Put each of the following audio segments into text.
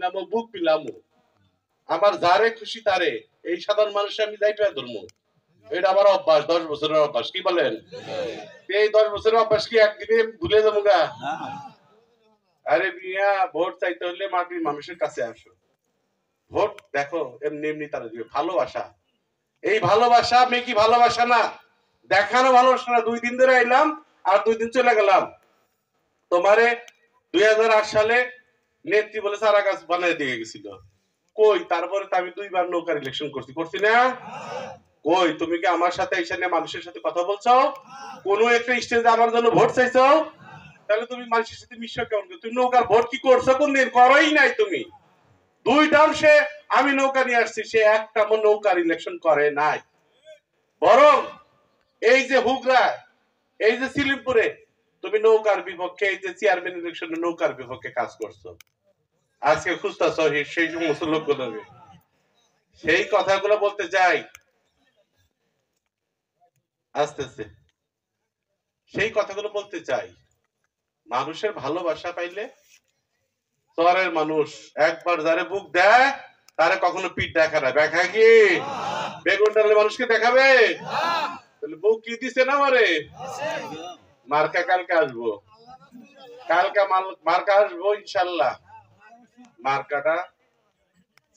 মিলামো, বুক মিলামো, আমার যারে খুশি তারে এই সাধারণ মানুষে আমি যাইতে ধরবো। এটা আমার অভ্যাস, 10 বছরের অভ্যাস। কি বলেন? এই 10 বছরের অভ্যাস কি একদিনে ভুলে যাবো গা? আরে মিয়া, ভোট চাইতে হলে মাটির মানুষের কাছে আসো। ভোট দেখো এমনি এমনি তারা দিবে। ভালোবাসা, এই ভালোবাসা মেকি ভালোবাসা না, দেখানো ভালোবাসা না। 2 দিন ধরে আইলাম আর 2 দিন চলে গেলাম। তোমারে 2008 সালে নেত্রী বলে চারা গাছ বানাই দিয়ে গেছিল। কই? তারপরে তো আমি 2 বার নৌকার ইলেকশন করছি না? কই? তুমি কি আমার সাথে এখানে মানুষের সাথে কথা বলছো? কোন একটা স্টেজে আমার জন্য ভোট চাইছো? তাহলে তুমি মানুষের সাথে মিশছো কেমন? তুমি নৌকার ভোট কি করছো? কোনদিন করোই নাই তুমি। 2 টার্ম সে আমি নৌকা নিয়ে আসছি, সে একটা নৌকার ইলেকশন করে নাই। বরং এই যে হুগরা, এই যে সিলিমপুরে তুমি নৌকার বিপক্ষে, এই যে চেয়ারম্যান ইলেকশনে নৌকার বিপক্ষে কাজ করছো। আজকে খুঁজতেছ সেই সমস্ত লোকগুলোকে। সেই কথাগুলো বলতে যাই আস্তে আস্তে, সেই কথাগুলো বলতে চাই। মানুষের ভালোবাসা পাইলে চরের মানুষ একবার যারে বুক দেয় তারে কখনো পিঠ দেখা না। দেখা কি বেগুন ডালে মানুষকে দেখাবে? তাহলে বুক কি দিছে না মারে? মার্কা কালকে আসবো, কালকে মার্কা আসবো ইনশাল্লাহ। মার্কাটা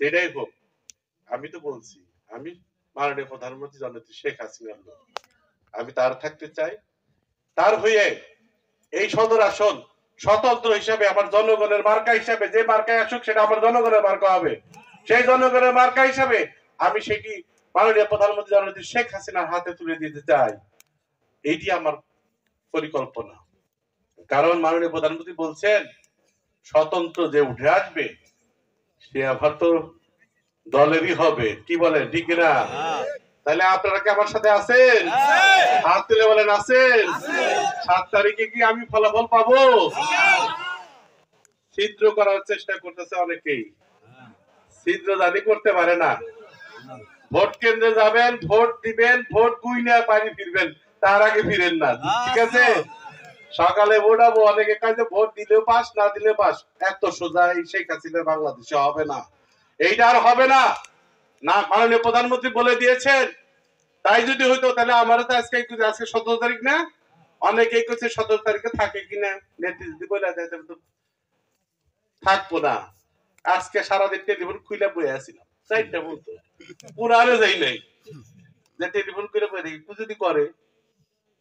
যেটাই হোক, আমি তো বলছি আমি মাননীয় প্রধানমন্ত্রী জননেত্রী শেখ হাসিনার লোক। আমি তার থাকতে চাই, তার হয়ে এই সদর আসন স্বতন্ত্র হিসাবে আমার জনগণের মার্কা হিসাবে যে মার্কায় আসুক সেটা আমার জনগণের মার্কা হবে। সেই জনগণের মার্কা হিসাবে আমি সেটি মাননীয় প্রধানমন্ত্রী জননেত্রী শেখ হাসিনার হাতে তুলে দিতে চাই। এইটি আমার পরিকল্পনা। কারণ মাননীয় প্রধানমন্ত্রী বলছেন স্বতন্ত্র যে উঠে আসবে সে আবার তো দলেরই হবে। কি বলেন? ঠিক না? তাহলে আপনারা কি আমার সাথে আছেন? হাত তুলে বলেন আছেন। 7 তারিখে কি আমি ফলাফল পাবো? ছিদ্র করার চেষ্টা করতেছে অনেকেই, ছিদ্র জানি করতে পারে না। ভোট কেন্দ্রে যাবেন, ভোট দিবেন, ভোট গুইনা বাড়ি ফিরবেন, তার আগে ফিরেন না। ঠিক আছে? সকালে ভোটাবো, অনেকে কাজে ভোট দিলেও পাস, না দিলে পাস। এত সোজা এই শেখ হাসিনা বাংলাদেশে হবে না। এইটা আর হবে না। না, মাননীয় প্রধানমন্ত্রী বলে দিয়েছেন। তাই যদি হইতো তাহলে আমারও তো আজকে 17 তারিখ না? অনেকেই করছে 17 তারিখে থাকে কিনা, নেত্রী যদি বলে দেয় তাহলে তো থাকবো না। আজকে সারাদিন টেলিফোন খুলে বয়ে আসছিলাম, 4টা বলতো পুরানো যাই নাই, যে টেলিফোন করে বয়ে দেখি যদি করে,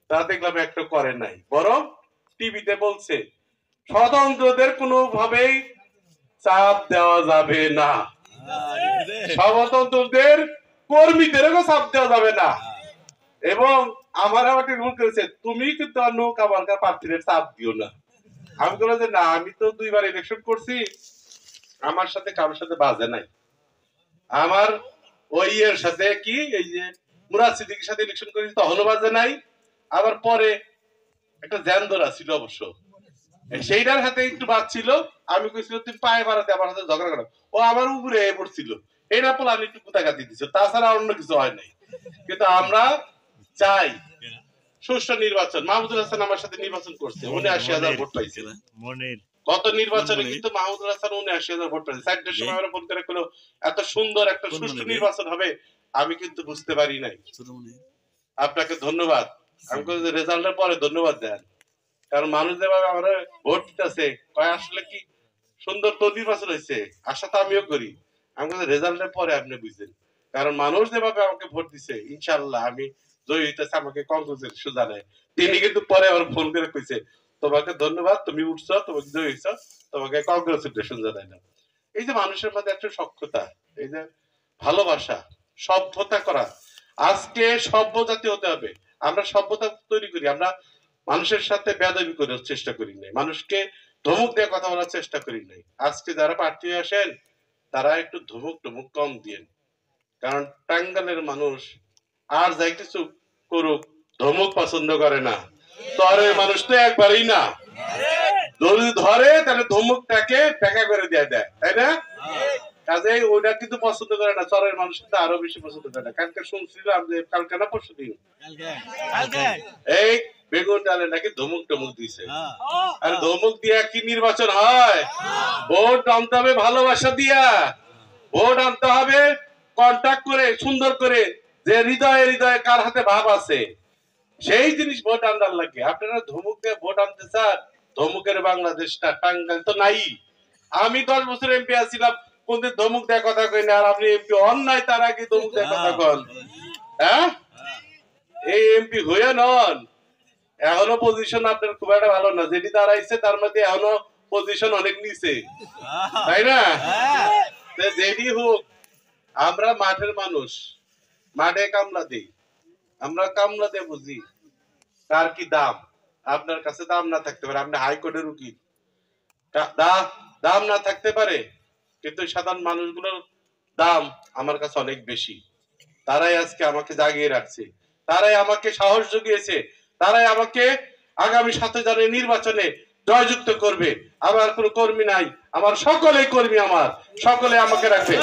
তা দেখলাম একটা করে নাই। বরং টিভিতে বলছে স্বতন্ত্রদের কোনোভাবেই চাপ দেওয়া যাবে না, স্বতন্ত্রদের কর্মীদেরও চাপ দেওয়া যাবে না। এবং আমার আবার টেলিফোন করেছে তুমি কিন্তু নৌকা মার্কা প্রার্থীদের চাপ দিও না। আমি বললাম যে না, আমি তো 2 বার ইলেকশন করছি, আমার সাথে কারোর সাথে বাজে নাই। আমার ওই এর সাথে কি এই যে মুরাদ সিদ্দিকীর সাথে ইলেকশন করেছি তখনও বাজে নাই। আবার পরে একটা জ্যানদরা ছিল অবশ্য, সেইটার হাতে একটু বাদ ছিল। আমি কইছিল তুই পায়ে মারাতে আমার হাতে ঝগড়া করো, ও আমার উপরে পড়ছিল, এটা বলে আমি একটু কুতাকাতি দিছি, তাছাড়া অন্য কিছু হয় নাই। কিন্তু আমরা চাই সুষ্ঠু নির্বাচন। মাহমুদুল হাসান আমার সাথে নির্বাচন করছে, 79,000 ভোট পাইছে। গত নির্বাচনে কিন্তু মাহমুদুল হাসান 79,000 ভোট পাইছে। 4টার সময় আমরা ফোন করে কইলো এত সুন্দর একটা সুষ্ঠু নির্বাচন হবে, আমি কিন্তু বুঝতে পারি নাই। আপনাকে ধন্যবাদ। আমি কই যে রেজাল্টের পরে ধন্যবাদ দেন, কারণ মানুষ যেভাবে আমরা ভোট দিতেছে কয় আসলে কি সুন্দর তো নির্বাচন হয়েছে, আশা তো আমিও করি। আমি কই রেজাল্টের পরে আপনি বুঝছেন, কারণ মানুষ যেভাবে আমাকে ভোট দিছে ইনশাআল্লাহ আমি জয়ী হইতেছে, আমাকে কংগ্রেসের জানায়। তিনি কিন্তু পরে আবার ফোন করে কইছে তোমাকে ধন্যবাদ, তুমি উঠছো, তোমাকে জয়ী হইছো, তোমাকে কংগ্রেচুলেশন জানাইলাম। এই যে মানুষের মধ্যে একটা সখ্যতা, এই যে ভালোবাসা, সভ্যতা করা। আজকে সভ্য জাতি হতে হবে। আমরা সভ্যতা তৈরি করি, আমরা মানুষের সাথে বেয়াদবি করার চেষ্টা করি নাই, মানুষকে ধমক দিয়ে কথা বলার চেষ্টা করি নাই। আজকে যারা প্রার্থী আসেন তারা একটু ধমক টমক কম দিয়েন, কারণ টাঙ্গালের মানুষ আর যাই কিছু করুক ধমক পছন্দ করে না। চরের মানুষ তো একবারই না, যদি ধরে তাহলে ধমকটাকে ব্যাখ্যা করে দিয়ে দেয়, তাই না? কাজে ওইটা কিন্তু পছন্দ করে না, চরের মানুষ কিন্তু আরো বেশি পছন্দ করে না। কালকে শুনছিলাম যে কালকে না পরশু দিন এই বেগুন ডালে নাকি ধমক টমক দিছে। আর ধমক দিয়া কি নির্বাচন হয়? ভোট আনতে হবে ভালোবাসা দিয়া, ভোট আনতে হবে কন্ট্যাক্ট করে, সুন্দর করে, যে হৃদয়ে হৃদয়ে কার হাতে ভাব আছে সেই জিনিস ভোট আনবার লাগে। আপনারা ধমক দিয়ে ভোট আনতে চান? ধমকের বাংলাদেশটা টাঙ্গাইল তো নাই। আমি 10 বছর এমপি আছিলাম, কোনদিন ধমক দেয় কথা কই না। আর আপনি এমপি অন্যায় তার আগে ধমক দেয় কথা কন? হ্যাঁ, এই এমপি হয়ে নন। এখনো পজিশন আপনার খুব একটা ভালো না, যেটি দাঁড়াইছে তার মধ্যে এখনো পজিশন অনেক নিচে, তাই না? যেটি হোক, আমরা মাঠের মানুষ, মাঠে কামলা দিই, আমরা কামলা দিয়ে বুঝি কার কি দাম। আপনার কাছে দাম না থাকতে পারে, আপনি হাইকোর্টের উকিল, দাম না থাকতে পারে, কিন্তু সাধারণ মানুষগুলোর দাম আমার কাছে অনেক বেশি। তারাই আজকে আমাকে জাগিয়ে রাখছে, তারাই আমাকে সাহস জুগিয়েছে, তারাই আমাকে আগামী 7 জানুয়ারি নির্বাচনে জয়যুক্ত করবে। আমার কোনো কর্মী নাই, আমার সকলেই কর্মী, আমার সকলে আমাকে রাখবে।